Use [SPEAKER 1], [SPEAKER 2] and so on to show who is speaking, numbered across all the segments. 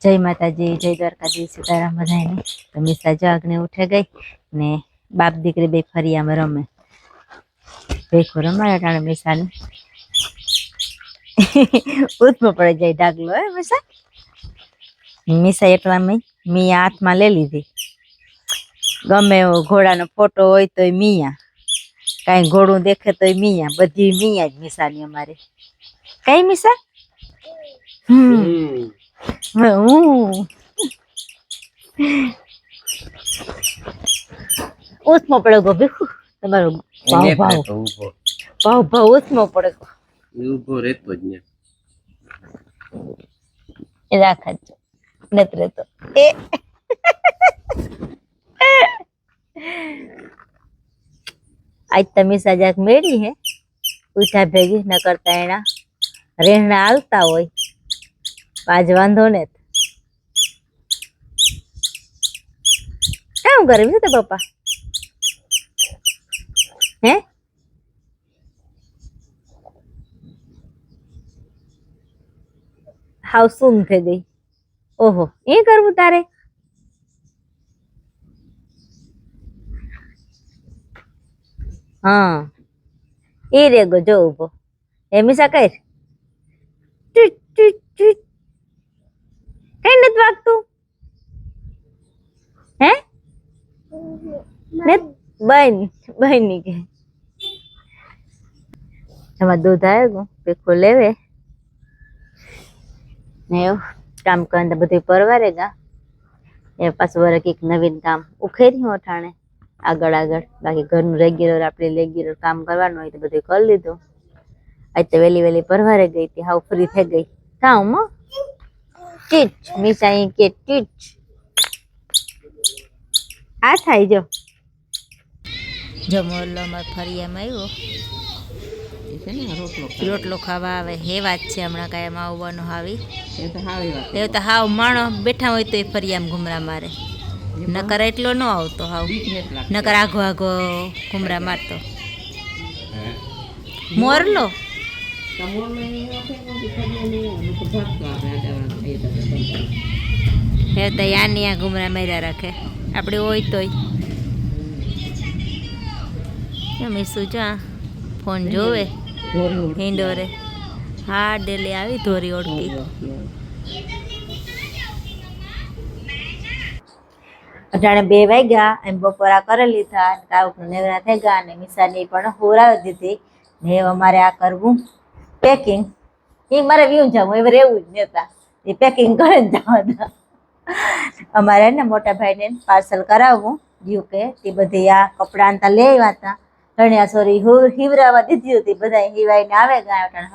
[SPEAKER 1] જય માતાજી, જય દ્વારકાધીશ, સીતારામ બધાને। તો મિસા જાગને ઉઠે ગઈ ને બાપ દીકરી બે ફરિયામાં રમે। ભેખો રમાડે ટાણે મિસાને ઉઠમાં પડી જાય ડાગલો હે મિસા। મિસા એટલામાં મિયા હાથમાં લઈ લીધી। ગમે એવો ઘોડાનો ફોટો હોય તોય મિયા, કાંઈ ઘોડું દેખે તોય મિયા, બધી મિયા જ મિસાની અમારે। કઈ મિસા? ઉઠમાં પડે ગો ભીખુ તમારો ભાવ ઉઠમાં પડે
[SPEAKER 2] ઉભો રહેતો જ ને
[SPEAKER 1] રાખા જ નથી રહેતો એ આજ તમે સજાક મેળી હે ઉઠા ભેગી ન કરતા એના રેહણા હાલતા હોય આજ વાંધો ને કામ કરે છે તો પપ્પા હે હાવ સુમ થઈ ગઈ। ઓહો એ કરવું તારે? હા એ રે ગો જો ઉભો એમિસા કઈ કઈ નથી વાગતું હે બન ની કે એમાં દૂધ આવે ગો પેખો લેવે ને એવું કામ કરીને બધું પરવારે ગા એ પાછું વરે કઈક નવીન કામ ઉખેરી હું અઠાણે આગળ બાકી ઘરનું રેગ્યુલર આપણે રેગ્યુલર કામ કરવાનું હોય તો બધું કરી લીધું। આજ તો વેલી પરવારે ગઈ હતી હાવ ફ્રી થઈ ગઈ। કામ ટીચ મિસા અહીં કે ટીચ આ થાય જો મોરલોમાં ફરિયામાં આવ્યો રોટલો ખાવા આવે હે વાત છે હમણાં કાંઈ એમાં આવવાનું હાવી એ તો હાવ માણો બેઠા હોય તો એ ફરિયામાં ઘુમરા મારે નકર એટલો ન આવતો હાવ નકર આઘો ઘુમરા મારતો મોરલો હે તો યાની આ ઘુમરા માર્યા રાખે આપણે હોય તોય મીસું જા ફોન જોવે હિંડોરે હા ડેલી આવી ધોરી ઓળખી અટાણે 2 વાગ્યા એમ બપોરા કરી લીધા કાવ નેવરા થઈ ગયા અને મિસાની પણ હોરાવી દીધી ને અમારે આ કરવું પેકિંગ એ મારે વ્યૂ જાવું એવા રહેવું જ નતા એ પેકિંગ કરીને જવા અમારે ને મોટા ભાઈને પાર્સલ કરાવવું યુકે તે બધી આ કપડાં તા લઈ આવ્યા હતા ચણિયા ચોરી હિવરાવા દીધી હતી બધા હિવાઈને આવે ગયા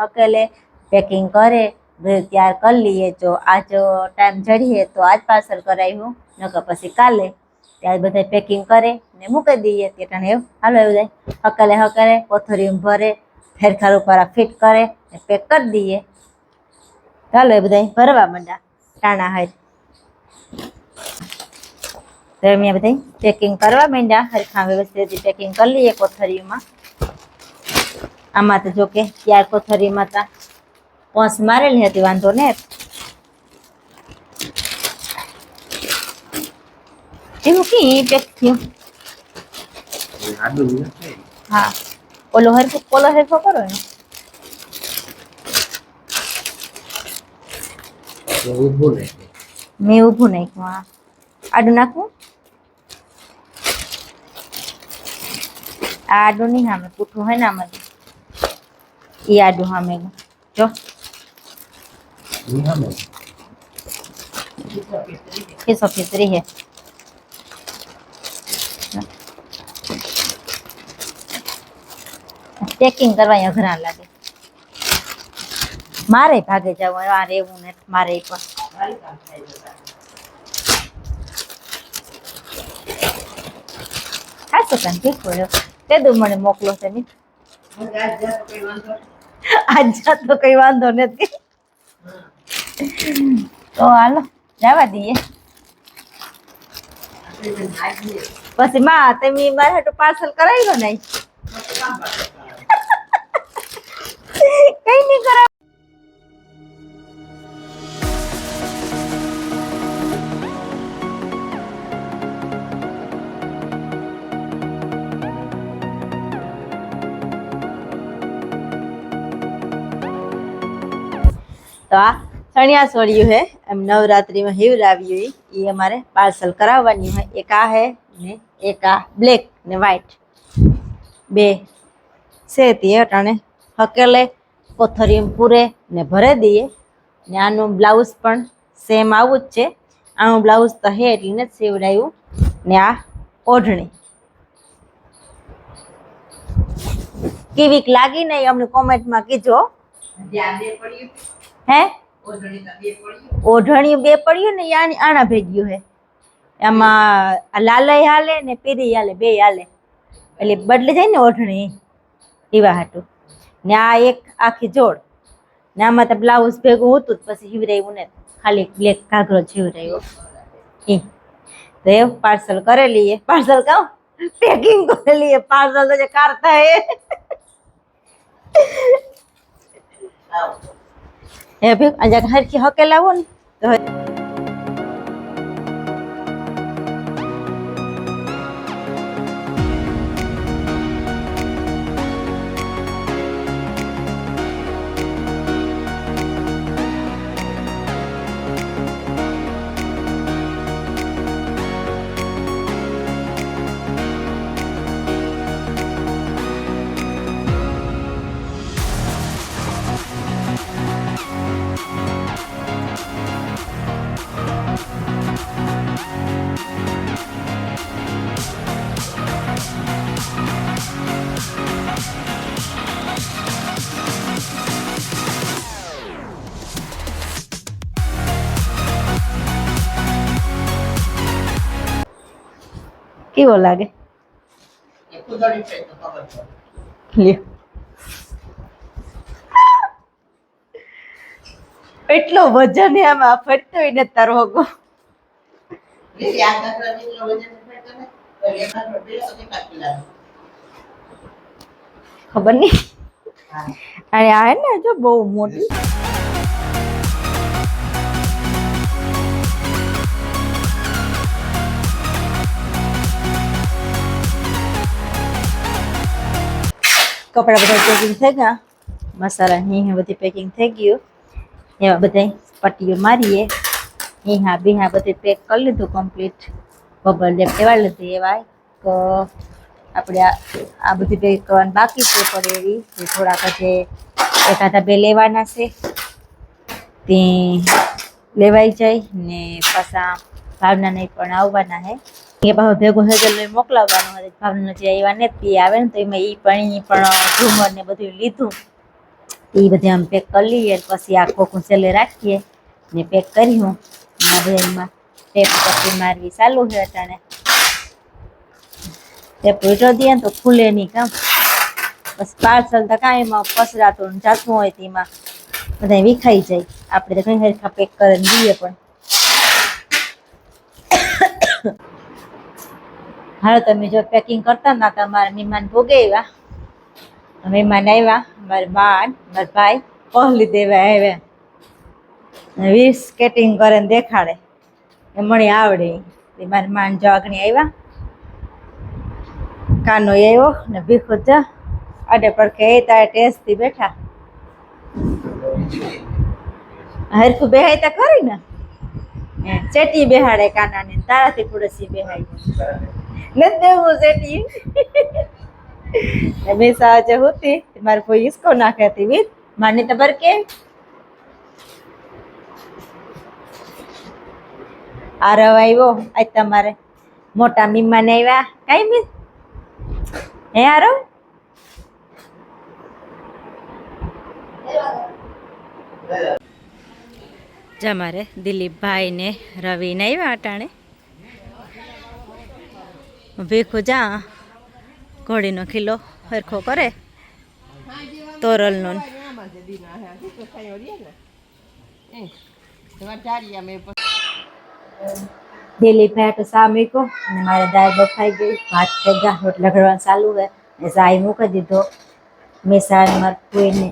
[SPEAKER 1] હકેલે પેકિંગ કરે તૈયાર કરી લઈએ જો આજ ટાઈમ જડીએ તો આજ પાર્સલ કરાવ્યું નકર પછી કાલે ત્યારે બધા પેકિંગ કરે ને મૂકી દઈએ ત્યાં એવું હાલો એવું જાય હકેલે કોથળી ભરે ફેરખાર ઉપર ફિટ કરે ને પેક કરી દઈએ ચાલો એ બધા ભરવા માંડ્યા ટાણા હાથ તો એમ બધા પેકિંગ કરવા માંડ્યા હરખા વ્યવસ્થિત પેકિંગ કરી લઈએ કોથળીમાં આમાં તો જો કે ત્યાર કોથળીમાં તા પોસ મારેલી હતી વાંધો ને એવું કી પેક થયું હા ઓલો હરખો કરો એનો મેં ઊભું નાખ્યું હા આડું નાખવું આ આડું નહીં સામે પૂઠું હોય ને આમાં એ આડું સામે જો એ સફેદ રહી પેકિંગ કરવા અઘરા લાગે મારે ભાગે જવું આ રેવું ને મારે પણ ખાસ કાન ભીખોડ્યો તે દુ મને મોકલો છે ની આજ તો કઈ વાંધો નથી તો હાલો જવા દઈએ પછી માં તમે મારા હાટુ પાર્સલ કરાવ્યો નહીં કઈ નહીં કરાવ તો આ ચણિયા ચોળિયું હે એમ નવરાત્રીમાં હિવરાવ્યું એ અમારે પાર્સલ કરાવવાની હોય. એક આ હે ને એક આ બ્લેક ને વ્હાઈટ બે છે તે અટાણે હકેલે કોથરી પૂરે ને ભરે દઈએ ને આનું બ્લાઉઝ પણ સેમ આવું જ છે. આનું બ્લાઉઝ તો હે એટલે ને સીવડાયું ને આ ઓઢણી કેવીક લાગી ને અમને કોમેન્ટમાં કીજો. હે ઓઢણી બે પડ્યું ને આણા ભેગ્યું હે એમાં લાલય હાલે ને પીરી હાલે બે હાલે એટલે બદલી જાય ને ઓઢણી એવા હાટું ને આ એક આખી જોડ ને આમાં તો બ્લાઉઝ ભેગું હતું પછી હિવરાયું ને ખાલી બ્લેક ઘાઘરો હિવરાયો એ તો એ પાર્સલ કરેલી है. पार्सल का पैकिंग करेली है. पार्सल तो जो करता है એ ભી આજે હરખી હકે લાવો ને તો કેવો લાગે એટલો વજન આમાં ફરતો ને તરવગો ખબર નહી. અને આ ને જો બહુ મોટી કપડા બધા પેકિંગ થઈ ગયા. મસાલા અહીં બધી પેકિંગ થઈ ગયું. એવા બધા પટ્ટીઓ મારીએ અહીંયા બીહા બધું પેક કરી લીધું કમ્પ્લીટ. બબલ લેપ એવા લીધી એવા તો આપણે આ બધી પેક કરવાની બાકી છે પડે એવી થોડાક જે એકાદા બે લેવાના છે તે લેવાઈ જાય ને પાછા ભાવનાને પણ આવવાના છે. એ પાછું ભેગું હેગલ મોકલાવવાનું હોય. ભાવના જે આવ્યા ને તે આવે ને તો એમાં એ પણ ઝુમર ને બધું લીધું એ બધે આમ પેક કરી લઈએ પછી આ ખોખું છેલ્લે રાખીએ ને પેક કર્યું. એમાં ટેપ પછી મારવી ચાલુ છે અટાણે. ટેપ ઉલટો દઈએ ને તો ખુલે નહીં કામ. બસ પાર્સલ તો કાંઈ એમાં પસરાતું જાતું હોય તેમાં બધા વિખાઈ જાય. આપણે તો કઈ હરખા પેક કરીને દઈએ પણ હાલો તમે જો પેકિંગ કરતા ના તમારા મહેમાન ભોગે આવ્યા. મહેમાન આવ્યા મારી માં મારા ભાઈ પહેલી દેવા આવ્યા. 20 સ્કેટિંગ કરે ને દેખાડે એ મને આવડે. મારી માન જો આગળ આવ્યા કાનો આવ્યો ને ભીખો જા અડે પડકે એ તારે ટેસ્ટથી બેઠા હરખું બેહાય તો ખરી ને ચેટી બેહાડે કાનાને તારાથી પડોશી બેહાય નથી દેવું ચેટી હંમેશા જે હોતી મારે કોઈ इसको ના કહેતી વીર માને તો બર કે આરવ આવ્યો આજ તમારે મોટા મહેમાન આવ્યા કઈ મિસ હે આરવ જા મારે દિલીપભાઈ ને રવિ ને આવ્યા અટાણે ભીખું જા ઘોડીનો ખીલો હરખો કરે તોરલનો દિલીપભાઈ તો સા મૂકો અને મારે દાળ બફાઈ ગઈ ભાત થઈ ગયા રોટલા ઘડવાનું ચાલુ હે ને સાઈ મૂકી દીધો મિસાન મરકુઈને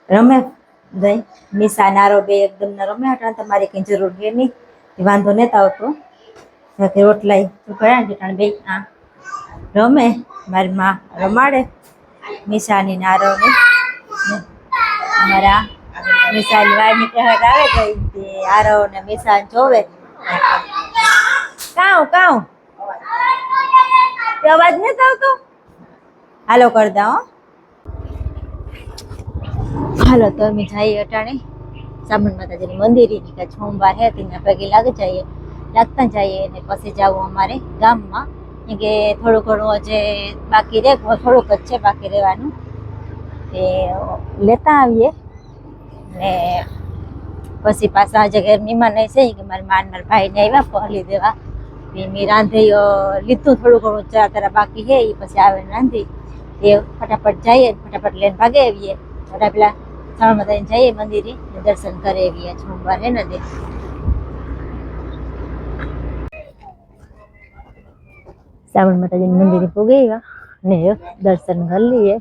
[SPEAKER 1] રમે દઈ મિસા નારો બે એકદમ ન રમે હટા તમારે કંઈ જરૂર છે નહીં વાંધો નહોતો આવતો રોટલા ઘડા ને બે આ રમે મારી માં રમાડે મિસાની નારો ને અમારા મિસાલ વાળની કહેવત આવે ગઈ તે આરવ ને મિસાલ જોવે કાઉ કાઉ તે અવાજ નથી આવતો હાલો કરતા હો હાલો તો અમે જઈએ અટાણે સામણ માતાજીની મંદિરે કે સોમવાર હે તેના પગે લાગતા જઈએ અને પછી જવું અમારે ગામમાં કે થોડું ઘણું હજે બાકી રહે થોડુંક જ છે બાકી રહેવાનું એ લેતા આવીએ ને પછી પાછા આજે ઘેર મહેમાન છે કે મારા મારા ભાઈને આવ્યા પહલી દેવા મેં રાંધી લીધું થોડું ઘણું જરા તરા બાકી છે એ પછી આવે રાંધી એ ફટાફટ જઈએ ફટાફટ લઈને ભાગે આવીએ ફટા પેલા સામણ માતાજીને જઈએ મંદિરે દર્શન કરી આવીએ સોમવાર હે ને તે સામણ માતાજીના મંદિરે પૂગી ગયા ને દર્શન કરી લઈએ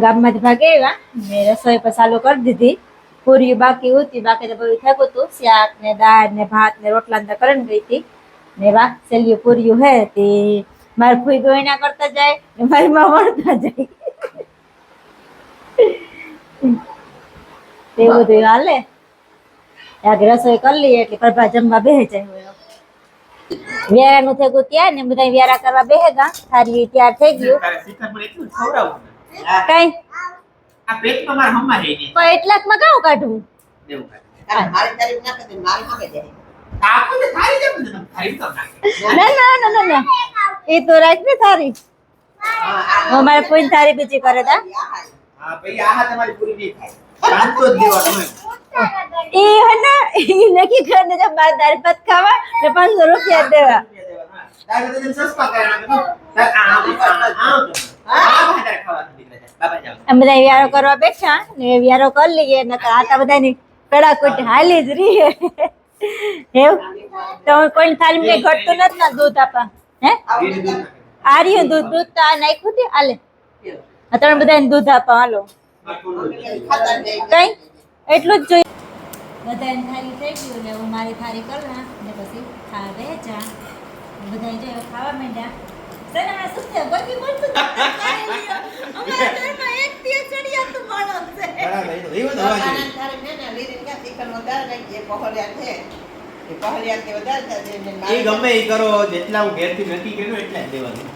[SPEAKER 1] ગામમાંથી ભાગે આવ્યા મેં રસોઈ પણ ચાલુ કરી દીધી પૂરી બાકી હતી બાકી તો બધું થયું હતું શાક ને દાળ ને ભાત ને રોટલા ને કરીને ગઈ હતી ને વા સેલ્યું પૂર્યું હે તે મારે ફૂઈ ગોયના કરતા જાય ને મારી માં વળતા જાય તે બધું હાલે આગળ રસોઈ કરી લઈએ એટલે પ્રભા જમવા બેહી જાય વ્યારાનું થઈ ગયું ત્યાં ને બધા વ્યારા કરવા બેહે ગા સારી તૈયાર થઈ ગયું કઈ
[SPEAKER 3] આ પેટમાં માર હમા રહી ગઈ
[SPEAKER 1] પણ એટલાકમાં કાઉ કાઢવું
[SPEAKER 3] દેવું
[SPEAKER 4] મારી તારીફ ના કરતી મારી સામે દે
[SPEAKER 3] કાપો તે થારી દે મને થારી તો નાખે
[SPEAKER 1] ના એ તો રાત ને થારી અમારે કોઈ થારી બીજી કરે તા
[SPEAKER 3] હા ભઈ આ તમારી પૂરી નહીં થાય શાંતો જ દેવાનું
[SPEAKER 1] એ હે ને ઈ નકી કરીને જો બાર દાળ ભાત ખાવા ને 500 રૂપિયા દેવા
[SPEAKER 3] દાદા તો સસ્તા કરે ના ભાદર ખાવા દીકરા બાબા જાવ
[SPEAKER 1] અમે બધા વ્યારો કરવા બેઠા ને વ્યારો કરી લઈએ નકર આટા બધાની કડાકુટ હાલી જ રહી એવું તો કોઈ થાળી મેં ઘટતું નથી ના દૂધ આપા હે આર્યું દૂધ તો આ નાખ્યું હતી આલે અત્યારે બધાને દૂધ આપા હાલો કઈ એટલું જ જોઈએ બધાને થાળી થઈ ગયું ને હું મારી થાળી કરવા ને પછી ખાવા બેચા બધા જો ખાવા માંડ્યા સના શું છે બધી બોલતું અમારા ઘરમાં એક તીર ચડિયા તું માણસ છે
[SPEAKER 4] તારી ને લીરીન કે ચિકન વધારે નાખી એ પહોળિયા છે એ પહોળિયા કે વધારે થાય
[SPEAKER 3] એ ગમે એ કરો જેટલા હું ઘેરથી નક્કી કર્યું એટલા જ દેવાનું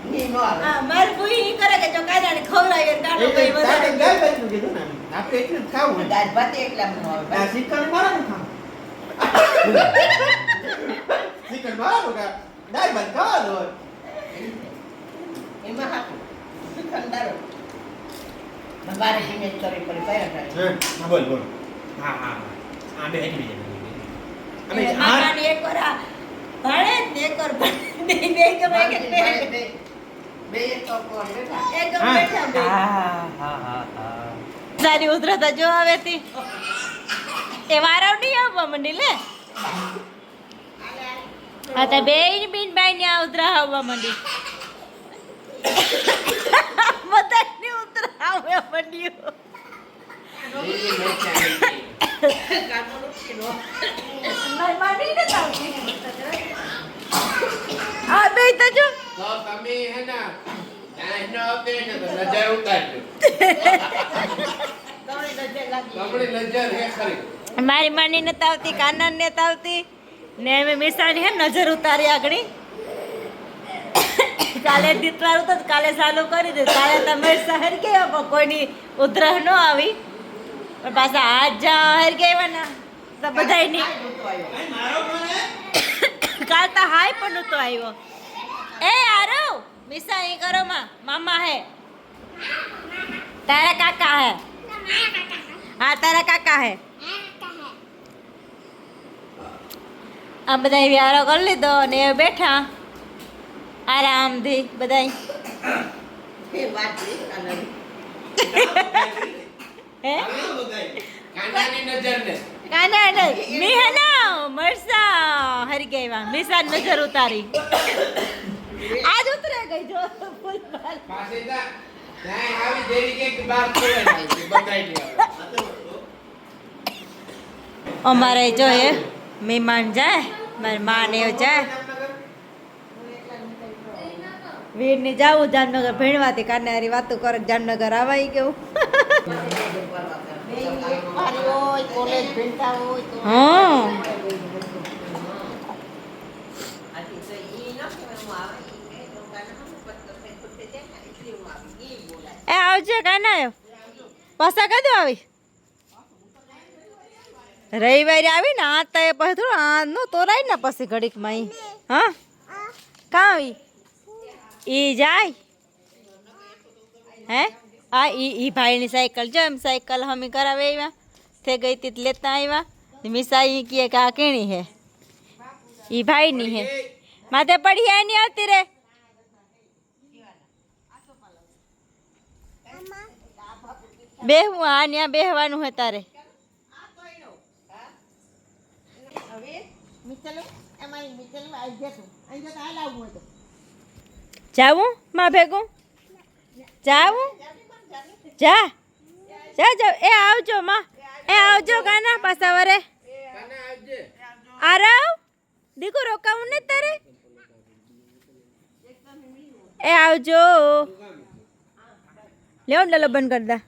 [SPEAKER 4] ની નો આવે
[SPEAKER 1] હા માર ભૂઈ ઈ કરે કે જો કાદાને ખવરાવે કાઢો કઈ વધારે
[SPEAKER 3] ગાય ભાઈનું કીધું ને આપણે એટલું જ ખાવું
[SPEAKER 4] દાળ ભાત એકલા નો આવે
[SPEAKER 3] આ ચિકન મારા ને ખાવ ચિકન મારો કા દાળ ભાત ખાવા દો
[SPEAKER 4] એમાં હાકું ખંડારો બારે જીમે કરી પાયા
[SPEAKER 3] હા બોલ હા આ બે હેડી બીજે અમે
[SPEAKER 1] મામાની એક વાર ભાડે ને એક વાર બે ગમે કે
[SPEAKER 4] બે એક તો કોણ બેઠા
[SPEAKER 1] એક બેઠા બે
[SPEAKER 3] હા
[SPEAKER 1] સારી ઉતરતા જો આવે તી એ વારાવ નહીં આવવા મંડી લે આ તો બેય બિન બાઈ ને ઉતરા આવવા મંડી બધાને ઉતરા આવવા મંડ્યું મારી માની ને તાવતી આ બે તો જો
[SPEAKER 2] તો તમે હે ના ત્યાં ન આવતે ને તો નજર ઉતારજો તમારી નજર હે ખરી
[SPEAKER 1] મારી માની ને તાવતી કાનન ને તાવતી ને અમે મિસાની હે નજર ઉતારી આગળ કાલે દીતવાર તો કાલે ચાલુ કરી દે કાલે તમે શહેર કે કોઈની ઉધરહ ન આવી પણ પાછા આજ શહેર ગયા ના તો બધાય ની કાલ તો હાય પણ નતો આવ્યો એ આરો મિસા ઈ કરો માં મામા હે તારા કાકા હે હા તારા કાકા હે આ બધા વ્યારો કરી લીધો ને એ બેઠા આરામથી બધા
[SPEAKER 4] એ વાત અને
[SPEAKER 1] હે
[SPEAKER 2] કાનાની નજર ને
[SPEAKER 1] કાના નહીં મી હે ના મરસા હરી ગઈ મિસા નજર ઉતારી આજ ઉતરે ગઈ જો ફૂલ બાલ
[SPEAKER 2] પાસે ત્યાં આવી દેરી કે બાર ખોવાઈ ગઈ બતાઈ દે
[SPEAKER 1] અમારે જો એ મહેમાન જાય મારી માં ને જાય વીર ને જાવું જામનગર ભેણવાથી કાનારી વાતો કરે જામનગર આવાઈ ગયું
[SPEAKER 4] કોલેજ ભણતા હોય તો
[SPEAKER 1] હા
[SPEAKER 4] આથી તો ઈ ન કહેવાનું આવે ઈ કે લોકાના પત્તો ફેરફૂટે જાય ને એટલે હું આવી ઈ બોલાય
[SPEAKER 1] એ આવજે કાના પાછા કદું આવી રવિવારે આવી ને આ તો એ પછી થોડું આ નો તોરાય ને પછી ઘડીકમાં ઈ હા કાં આવી ઈ જાય હે આ ઈ ભાઈની સાયકલ જો એમ સાયકલ હમી કરાવે આવ્યા થઈ ગઈ તી લેતા આવ્યા મિસા ઈ કહે કે આ કેણી હે ઈ ભાઈની હે માથે પડી હે નહીં આવતી રે બેહવું આ ન્યા બેહવાનું હે તારે
[SPEAKER 4] હવે મિત્તલ અમારી મિત્તલ આવી જતું અહીં જતા હાલ આવવું હતું
[SPEAKER 1] જાવું માં ભેગું જાવું જા જા જા એ આવજો માં એ આવજો કાના પાછા વરે
[SPEAKER 2] કાના આવજે
[SPEAKER 1] આરાવ દીકુ રોકાવું ને તારે એ આવજો લેવો ડલો બંધ કરી દા